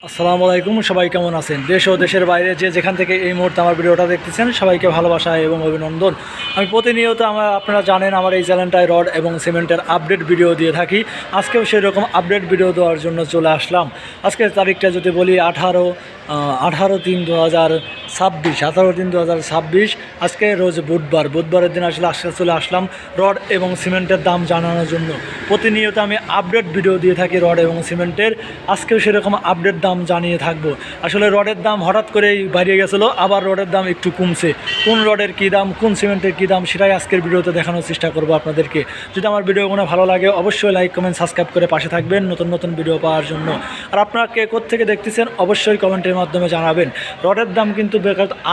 আসসালামু আলাইকুম। সবাই কেমন আছেন? দেশ ও দেশের বাইরে যে যেখান থেকে এই মুহূর্তে আমার ভিডিওটা দেখতেছেন সবাইকে ভালোবাসা এবং অভিনন্দন। আমি প্রতিনিয়ত আপনারা জানেন আমার এই চ্যানেলটায় রড এবং সিমেন্টের আপডেট ভিডিও দিয়ে থাকি। আজকেও সেরকম আপডেট ভিডিও দেওয়ার জন্য চলে আসলাম। আজকের তারিখটা যদি বলি 18/3/2026 আজকে রোজ বুধবারের দিন আজকে চলে আসলাম রড এবং সিমেন্টের দাম জানানোর জন্য। প্রতিনিয়ত আমি আপডেট ভিডিও দিয়ে থাকি রড এবং সিমেন্টের। আজকেও সেরকম আপডেট দাম জানিয়ে থাকবো। আসলে রডের দাম হঠাৎ করেই বাড়িয়ে গেছিলো, আবার রডের দাম একটু কমছে। কোন রডের কী দাম, কোন সিমেন্টের কী দাম, সেটাই আজকের ভিডিওতে দেখানোর চেষ্টা করবো আপনাদেরকে। যদি আমার ভিডিওগুলো ভালো লাগে অবশ্যই লাইক কমেন্ট সাবস্ক্রাইব করে পাশে থাকবেন নতুন নতুন ভিডিও পাওয়ার জন্য। আর আপনারা কে কোত্থেকে দেখতেছেন অবশ্যই কমেন্টের মাধ্যমে জানাবেন। রডের দাম কিন্তু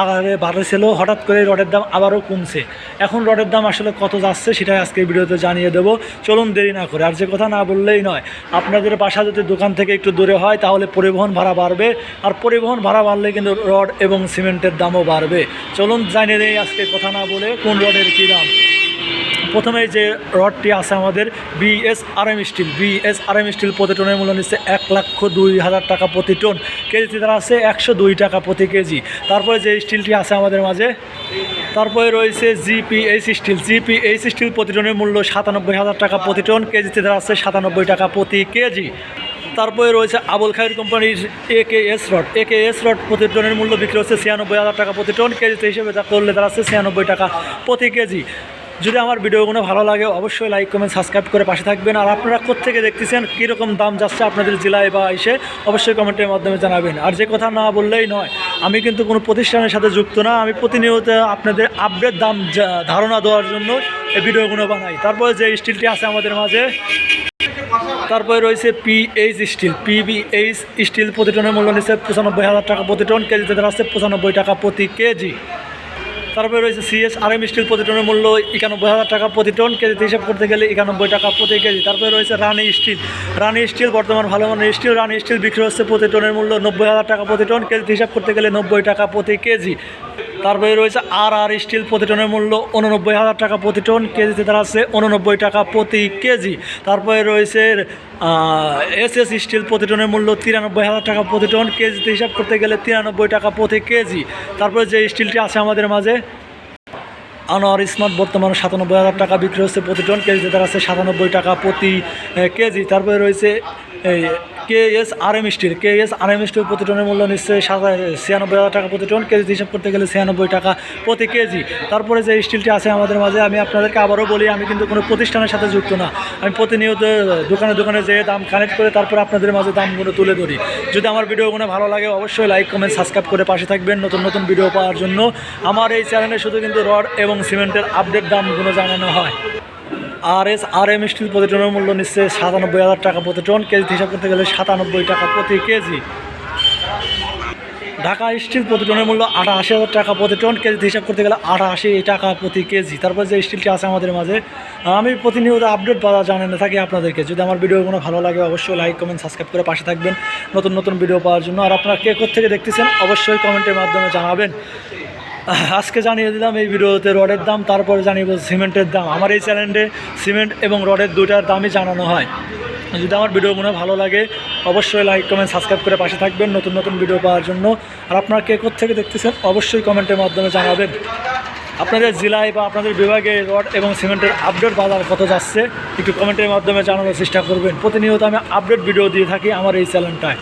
আগে বাড়েছিল, হঠাৎ করে রডের দাম আবারও কমছে। এখন রডের দাম আসলে কত যাচ্ছে সেটাই আজকের ভিডিওতে জানিয়ে দেবো। চলুন দেরি না করে, আর যে কথা না বললেই নয়। আপনাদের বাসা যদি দোকান থেকে একটু দূরে হয় তাহলে পরিবহন ভাড়া বাড়বে, আর পরিবহন ভাড়া বাড়লে কিন্তু রড এবং সিমেন্টের দামও বাড়বে। চলুন জানিয়ে দেই আজকে কথা না বলে কোন রডের কী দাম। প্রথমে যে রডটি আছে আমাদের বিএসআরএম স্টিল প্রতি টনের মূল্য নিচ্ছে 1,02,000 টাকা প্রতি টন। কেজিতে তারা আছে 102 টাকা প্রতি কেজি। তারপরে যে স্টিলটি আছে আমাদের মাঝে, তারপরে রয়েছে জিপিএইচ স্টিল প্রতি টনের মূল্য 97,000 টাকা প্রতি টন। কেজিতে তারা আছে 97 টাকা প্রতি কেজি। তারপরে রয়েছে আবুল খায়ের কোম্পানির একেএস রড প্রতি টনের মূল্য বিক্রি হচ্ছে 96,000 টাকা প্রতি টন। কেজিতে হিসেবে তা করলে তারা আছে 96 টাকা প্রতি কেজি। যদি আমার ভিডিওগুলো ভালো লাগে অবশ্যই লাইক কমেন্ট সাবস্ক্রাইব করে পাশে থাকবেন। আর আপনারা কোত্থেকে দেখতেছেন, কীরকম দাম যাচ্ছে আপনাদের জেলায় বা এসে অবশ্যই কমেন্টের মাধ্যমে জানাবেন। আর যে কথা না বললেই নয়, আমি কিন্তু কোনো প্রতিষ্ঠানের সাথে যুক্ত না। আমি প্রতিনিয়ত আপনাদের আপডেট দাম ধারণা দেওয়ার জন্য এই ভিডিওগুলো বানাই। তারপরে যে স্টিলটি আছে আমাদের মাঝে, তারপরে রয়েছে পিবিএইচ স্টিল প্রতি টনের মূল্য নিচ্ছে 95,000 টাকা প্রতি টন। কেজিতে তারা আছে 95 টাকা প্রতি কেজি। তারপরে রয়েছে সিএসআরএম স্টিল প্রতি টনের মূল্য 91,000 টাকা প্রতি টন। কেজিতে হিসাব করতে গেলে 91 টাকা প্রতি কেজি। তারপরে রয়েছে রানি স্টিল বর্তমান ভালো মানের স্টিল। রানি স্টিল বিক্রি হচ্ছে প্রতি টনের মূল্য 90,000 টাকা প্রতি টন। কেজিতে হিসাব করতে গেলে 90 টাকা প্রতি কেজি। তারপরে রয়েছে আর স্টিল প্রতি টনের মূল্য 89,000 টাকা প্রতি টন। কেজিতে তারা আছে 89 টাকা প্রতি কেজি। তারপরে রয়েছে এসএস স্টিল প্রতি টনের মূল্য 93,000 টাকা প্রতি টন। কেজিতে হিসাব করতে গেলে 93 টাকা প্রতি কেজি। তারপরে যে স্টিলটি আছে আমাদের মাঝে, আনোয়ার স্মার্ট বর্তমানে 97,000 টাকা বিক্রি হচ্ছে প্রতি টন। কেজিতে তারা আছে 97 টাকা প্রতি কেজি। তারপরে রয়েছে কেএসআরএম স্টিল প্রতি টনের মূল্য নিচ্ছে 96,000 টাকা প্রতি টন। কেজিতে হিসাব করতে গেলে 96 টাকা প্রতি কেজি। তারপরে যে স্টিলটি আছে আমাদের মাঝে, আমি আপনাদেরকে আবারও বলি আমি কিন্তু কোনো প্রতিষ্ঠানের সাথে যুক্ত না। আমি প্রতিনিয়ত দোকানে যেয়ে দাম কালেক্ট করে তারপর আপনাদের মাঝে দামগুলো তুলে ধরি। যদি আমার ভিডিওগুলো ভালো লাগে অবশ্যই লাইক কমেন্ট সাবস্ক্রাইব করে পাশে থাকবেন নতুন নতুন ভিডিও পাওয়ার জন্য। আমার এই চ্যানেলে শুধু কিন্তু রড এবং সিমেন্টের আপডেট দামগুলো জানানো হয়। আরএম স্টিল প্রতি টনের মূল্য নিচ্ছে 97,000 টাকা প্রতি টন। কেজিতে হিসাব করতে গেলে 97 টাকা প্রতি কেজি। ঢাকা স্টিল প্রতি টনের মূল্য 88,000 টাকা প্রতি টন। কেজিতে হিসাব করতে গেলে 88 টাকা প্রতি কেজি। তারপর যে স্টিলটি আছে আমাদের মাঝে, আমি প্রতিনিয়ত আপডেট জানানো থাকি আপনাদেরকে। যদি আমার ভিডিওগুলো ভালো লাগে অবশ্যই লাইক কমেন্ট সাবস্ক্রাইব করে পাশে থাকবেন নতুন নতুন ভিডিও পাওয়ার জন্য। আর আপনারা কে কোত্থেকে দেখতেছেন অবশ্যই কমেন্টের মাধ্যমে জানাবেন। আজকে জানিয়ে দিলাম এই ভিডিওতে রডের দাম, তারপরে জানিয়ে সিমেন্টের দাম। আমার এই চ্যানেলে সিমেন্ট এবং রডের দুটার দামই জানানো হয়। যদি আমার ভিডিওগুলো ভালো লাগে অবশ্যই লাইক কমেন্ট সাবস্ক্রাইব করে পাশে থাকবেন নতুন নতুন ভিডিও পাওয়ার জন্য। আর আপনারা কে কোত্থেকে দেখতেছেন অবশ্যই কমেন্টের মাধ্যমে জানাবেন। আপনাদের জেলায় বা আপনাদের বিভাগে রড এবং সিমেন্টের আপডেট বাজার কত যাচ্ছে একটু কমেন্টের মাধ্যমে জানানোর চেষ্টা করবেন। প্রতিনিয়ত আমি আপডেট ভিডিও দিয়ে থাকি আমার এই চ্যানেলটায়।